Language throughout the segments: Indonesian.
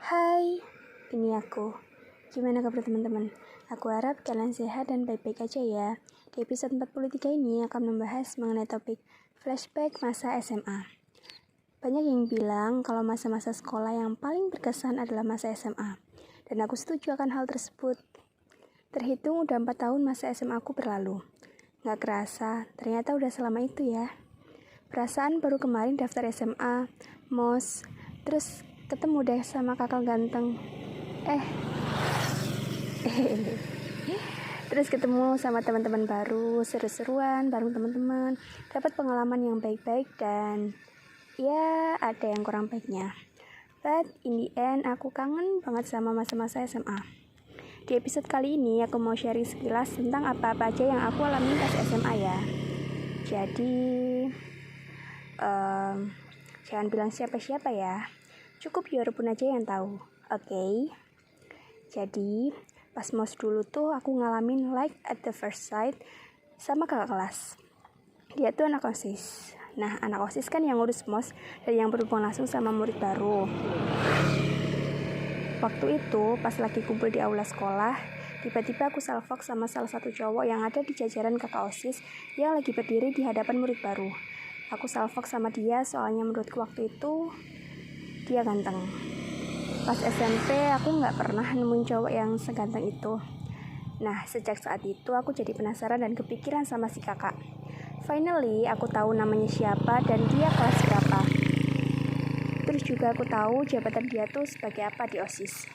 Hai, ini aku. Gimana kabar teman-teman? Aku harap kalian sehat dan baik-baik aja ya. Di episode 43 ini akan membahas mengenai topik flashback masa SMA. Banyak yang bilang kalau masa-masa sekolah yang paling berkesan adalah masa SMA. Dan aku setuju akan hal tersebut. Terhitung udah 4 tahun masa SMA aku berlalu. Gak kerasa, ternyata udah selama itu ya. Perasaan baru kemarin daftar SMA, MOS, terus ketemu deh sama kakak ganteng. Terus ketemu sama teman-teman baru, seru-seruan bareng teman-teman, dapat pengalaman yang baik-baik dan ya ada yang kurang baiknya. But in the end aku kangen banget sama masa-masa SMA. Di episode kali ini aku mau sharing sekilas tentang apa-apa aja yang aku alami pas SMA ya. Jadi jangan bilang siapa-siapa ya. Cukup Yorobun aja yang tahu. Oke. Jadi pas MOS dulu tuh aku ngalamin like at the first sight sama kakak kelas. Dia tuh anak OSIS. Nah, anak OSIS kan yang ngurus MOS dan yang berhubungan langsung sama murid baru. Waktu itu pas lagi kumpul di aula sekolah, tiba-tiba aku salfok sama salah satu cowok yang ada di jajaran kakak OSIS yang lagi berdiri di hadapan murid baru. Aku salfok sama dia soalnya menurutku waktu itu dia ganteng. Pas SMP aku gak pernah nemuin cowok yang seganteng itu. Nah, sejak saat itu aku jadi penasaran dan kepikiran sama si kakak. Finally, aku tahu namanya siapa dan dia kelas berapa. Terus juga aku tahu jabatan dia tuh sebagai apa di OSIS.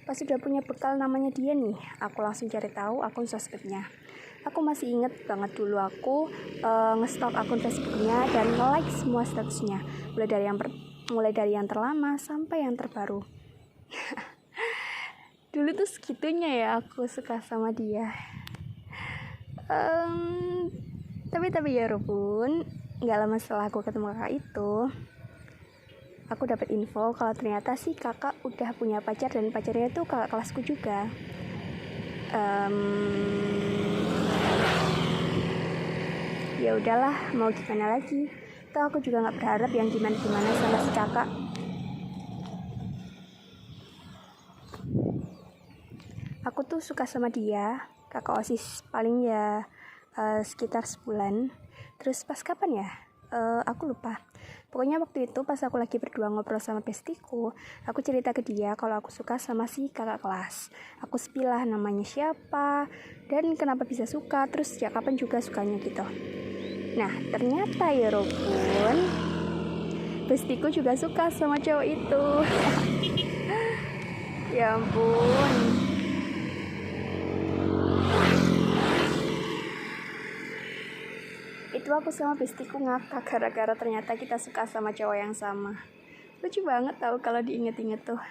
Pas sudah punya bekal namanya dia nih, aku langsung cari tahu akun sosmednya. Aku masih inget banget dulu aku nge-stalk akun Facebooknya dan like semua statusnya. Mulai dari yang terlama sampai yang terbaru. Dulu tuh segitunya ya aku suka sama dia. Tapi ya Robun, gak lama setelah aku ketemu kakak itu, aku dapat info kalau ternyata sih kakak udah punya pacar dan pacarnya tuh kakak kelasku juga. Ya udahlah, mau gimana lagi? Toh aku juga nggak berharap yang gimana-gimana sama si kakak. Aku tuh suka sama dia, kakak OSIS paling ya sekitar sebulan. Terus pas kapan ya? Aku lupa. Pokoknya waktu itu pas aku lagi berdua ngobrol sama bestiku, aku cerita ke dia kalau aku suka sama si kakak kelas. Aku spill lah namanya siapa dan kenapa bisa suka, terus sejak kapan juga sukanya gitu. Nah, ternyata ya Robun, bestiku juga suka sama cowok itu. Ya ampun. Itu aku sama bestiku ngakak gara-gara ternyata kita suka sama cowok yang sama. Lucu banget tau kalau diinget-inget tuh.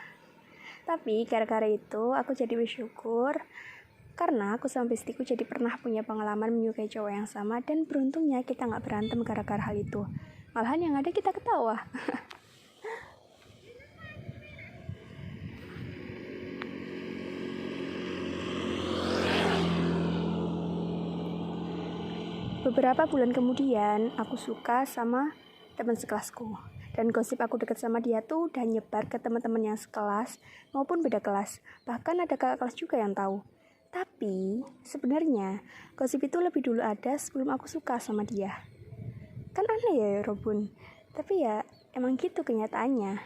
Tapi gara-gara itu aku jadi bersyukur karena aku sama bestiku jadi pernah punya pengalaman menyukai cowok yang sama dan beruntungnya kita gak berantem gara-gara hal itu. Malahan yang ada kita ketawa. Beberapa bulan kemudian aku suka sama teman sekelasku. Dan gosip aku deket sama dia tuh udah nyebar ke teman-teman yang sekelas maupun beda kelas. Bahkan ada kakak kelas juga yang tahu. Tapi sebenarnya gosip itu lebih dulu ada sebelum aku suka sama dia. Kan aneh ya Robun. Tapi ya emang gitu kenyataannya.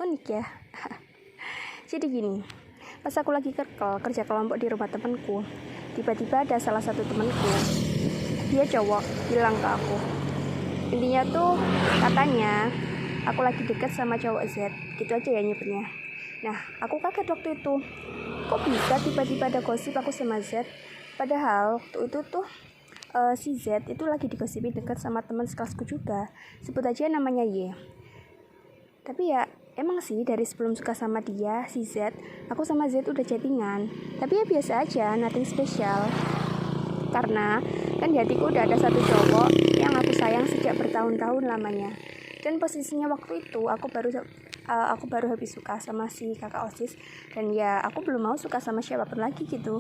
Unik ya. Jadi gini, pas aku lagi kerja kelompok di rumah temanku, tiba-tiba ada salah satu temanku, dia cowok, bilang ke aku, intinya tuh katanya aku lagi deket sama cowok Z, gitu aja ya nyebutnya. Nah, aku kaget waktu itu, kok bisa tiba-tiba ada gosip aku sama Z. Padahal waktu itu tuh si Z itu lagi digosipin deket sama teman sekelasku juga, sebut aja namanya Y. Tapi ya emang sih dari sebelum suka sama dia, si Z, aku sama Z udah chattingan. Tapi ya biasa aja, nothing special. Karena kan di hatiku udah ada satu cowok yang aku sayang sejak bertahun-tahun lamanya. Dan posisinya waktu itu aku baru habis suka sama si kakak OSIS. Dan ya aku belum mau suka sama siapapun lagi gitu.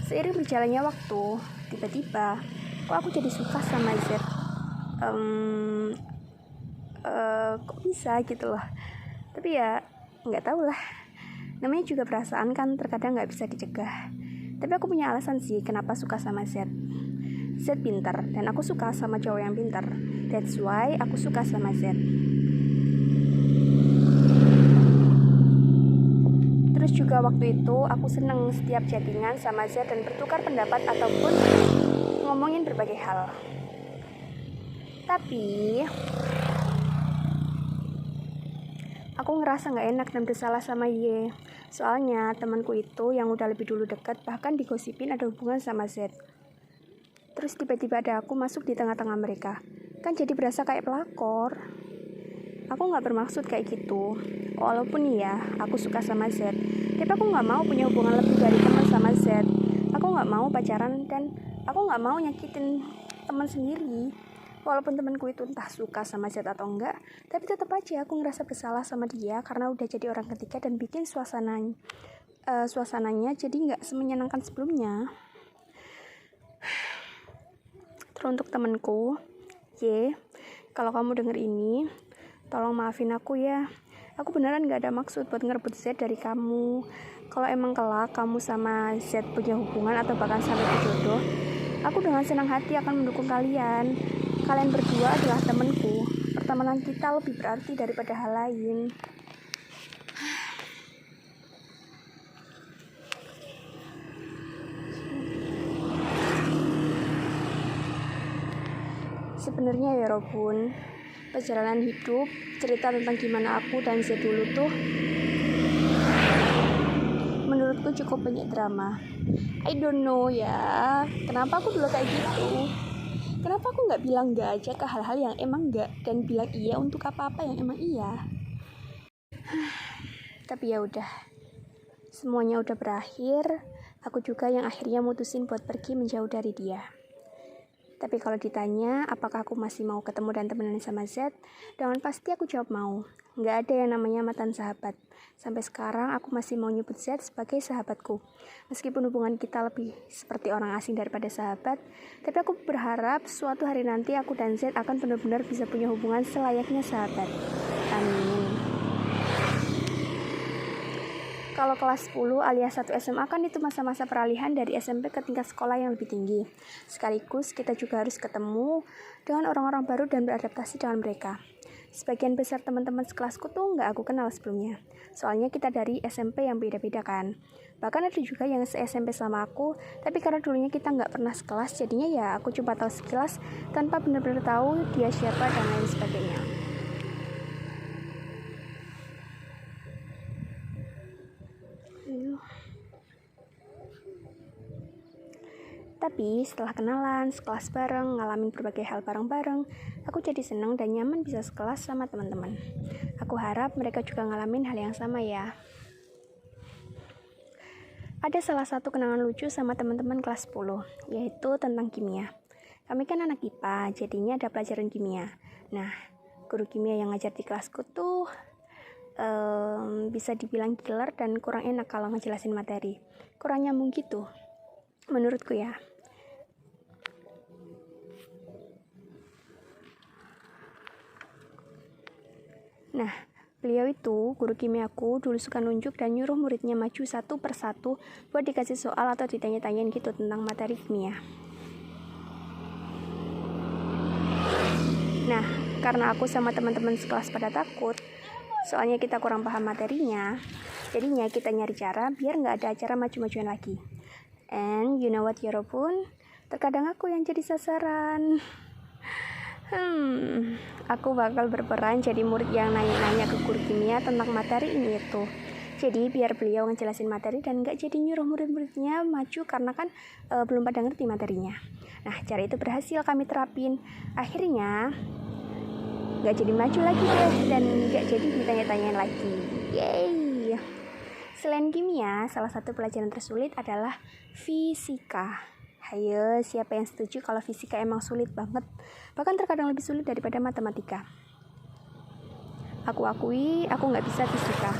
Seiring berjalannya waktu, tiba-tiba kok aku jadi suka sama Z. Kok bisa gitu loh. Tapi ya nggak tahu lah, namanya juga perasaan kan terkadang nggak bisa dicegah. Tapi aku punya alasan sih kenapa suka sama Z. Z pintar dan aku suka sama cowok yang pintar. That's why aku suka sama Z. Terus juga waktu itu aku seneng setiap chattingan sama Z dan bertukar pendapat ataupun ngomongin berbagai hal. Tapi aku ngerasa gak enak dan bersalah sama Y. Soalnya temanku itu yang udah lebih dulu deket bahkan digosipin ada hubungan sama Z. Terus tiba-tiba ada aku masuk di tengah-tengah mereka. Kan jadi berasa kayak pelakor. Aku gak bermaksud kayak gitu. Walaupun ya aku suka sama Z, tapi aku gak mau punya hubungan lebih dari teman sama Z. Aku gak mau pacaran dan aku gak mau nyakitin teman sendiri. Walaupun temanku itu entah suka sama Z atau enggak, tapi tetap aja aku ngerasa bersalah sama dia karena udah jadi orang ketiga dan bikin suasananya jadi nggak semenyenangkan sebelumnya. Teruntuk temanku, Y, kalau kamu denger ini, tolong maafin aku ya. Aku beneran gak ada maksud buat ngerebut Z dari kamu. Kalau emang kelak kamu sama Z punya hubungan atau bahkan sampai berjodoh, aku dengan senang hati akan mendukung kalian. Kalian berdua adalah temanku. Pertemanan kita lebih berarti daripada hal lain. Sebenarnya ya Robun, perjalanan hidup, cerita tentang gimana aku dan Z dulu tuh menurutku cukup banyak drama. I don't know ya, kenapa aku dulu kayak gitu. Kenapa aku gak bilang gak aja ke hal-hal yang emang gak, dan bilang iya untuk apa-apa yang emang iya. Tapi ya udah, semuanya udah berakhir. Aku juga yang akhirnya mutusin buat pergi menjauh dari dia. Tapi kalau ditanya apakah aku masih mau ketemu dan temenan sama Z, dengan pasti aku jawab mau. Gak ada yang namanya mantan sahabat. Sampai sekarang aku masih mau nyebut Z sebagai sahabatku. Meskipun hubungan kita lebih seperti orang asing daripada sahabat, tapi aku berharap suatu hari nanti aku dan Z akan benar-benar bisa punya hubungan selayaknya sahabat. Amin. Kalau kelas 10 alias 1 SMA kan itu masa-masa peralihan dari SMP ke tingkat sekolah yang lebih tinggi. Sekaligus kita juga harus ketemu dengan orang-orang baru dan beradaptasi dengan mereka. Sebagian besar teman-teman sekelasku tuh nggak aku kenal sebelumnya. Soalnya kita dari SMP yang beda-beda kan. Bahkan ada juga yang se-SMP sama aku, tapi karena dulunya kita nggak pernah sekelas, jadinya ya aku cuma tahu sekilas tanpa benar-benar tahu dia siapa dan lain sebagainya. Tapi setelah kenalan, sekelas bareng, ngalamin berbagai hal bareng-bareng, aku jadi senang dan nyaman bisa sekelas sama teman-teman. Aku harap mereka juga ngalamin hal yang sama ya. Ada salah satu kenangan lucu sama teman-teman kelas 10, yaitu tentang kimia. Kami kan anak IPA, jadinya ada pelajaran kimia. Nah, guru kimia yang ngajar di kelasku tuh bisa dibilang killer dan kurang enak kalau ngejelasin materi. Kurang nyambung gitu, menurutku ya. Nah, beliau itu, guru kimiaku, dulu suka nunjuk dan nyuruh muridnya maju satu persatu buat dikasih soal atau ditanya-tanyain gitu tentang materi kimia. Nah, karena aku sama teman-teman sekelas pada takut, soalnya kita kurang paham materinya, jadinya kita nyari cara biar nggak ada acara maju-majuan lagi. And you know what ya Robun? Terkadang aku yang jadi sasaran. Aku bakal berperan jadi murid yang nanya-nanya ke guru kimia tentang materi ini itu. Jadi biar beliau ngejelasin materi dan gak jadi nyuruh murid-muridnya maju karena kan belum pada ngerti materinya. Nah, cara itu berhasil kami terapin. Akhirnya gak jadi maju lagi deh dan gak jadi ditanya-tanyain lagi. Yeay. Selain kimia, salah satu pelajaran tersulit adalah fisika. Hayo, siapa yang setuju kalau fisika emang sulit banget? Bahkan terkadang lebih sulit daripada matematika. Aku akui, aku nggak bisa fisika.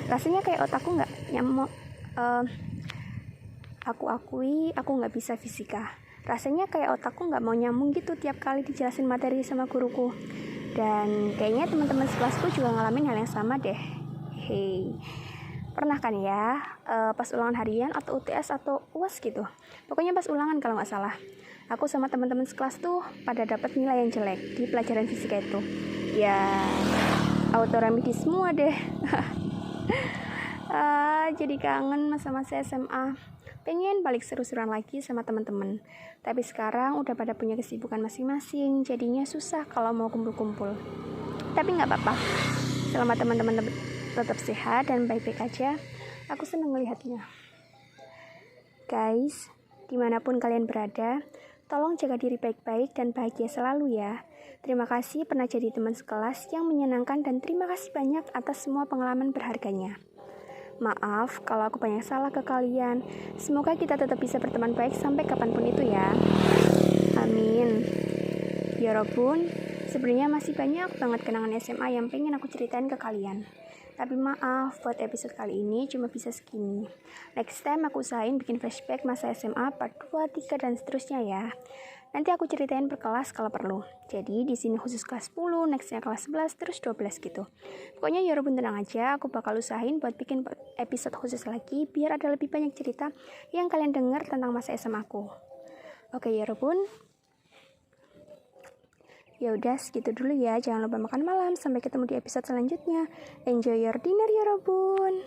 Rasanya kayak otakku nggak nyamuk. Aku akui, aku nggak bisa fisika. Rasanya kayak otakku nggak mau nyambung gitu tiap kali dijelasin materi sama guruku. Dan kayaknya teman-teman sekelasku juga ngalamin hal yang sama deh. Hehe. Pernah kan ya, pas ulangan harian atau UTS atau UAS gitu. Pokoknya pas ulangan kalau nggak salah. Aku sama teman-teman sekelas tuh pada dapat nilai yang jelek di pelajaran fisika itu. Ya, auto remedi semua deh. Jadi kangen masa-masa SMA. Pengen balik seru-seruan lagi sama teman-teman. Tapi sekarang udah pada punya kesibukan masing-masing, jadinya susah kalau mau kumpul-kumpul. Tapi nggak apa-apa. Selama teman-teman tetap sehat dan baik-baik aja, aku senang melihatnya. Guys, dimanapun kalian berada, tolong jaga diri baik-baik dan bahagia selalu ya. Terima kasih pernah jadi teman sekelas yang menyenangkan dan terima kasih banyak atas semua pengalaman berharganya. Maaf kalau aku banyak salah ke kalian. Semoga kita tetap bisa berteman baik sampai kapanpun itu ya. Amin. Ya Robun, sebenarnya masih banyak banget kenangan SMA yang pengen aku ceritain ke kalian. Tapi maaf, buat episode kali ini cuma bisa segini. Next time aku usahain bikin flashback masa SMA part 2, 3, dan seterusnya ya. Nanti aku ceritain per kelas kalau perlu. Jadi di sini khusus kelas 10, nextnya kelas 11, terus 12 gitu. Pokoknya ya Robun tenang aja, aku bakal usahain buat bikin episode khusus lagi biar ada lebih banyak cerita yang kalian dengar tentang masa SMA aku. Oke ya Robun. Ya udah segitu dulu ya, jangan lupa makan malam. Sampai ketemu di episode selanjutnya. Enjoy your dinner ya Robun.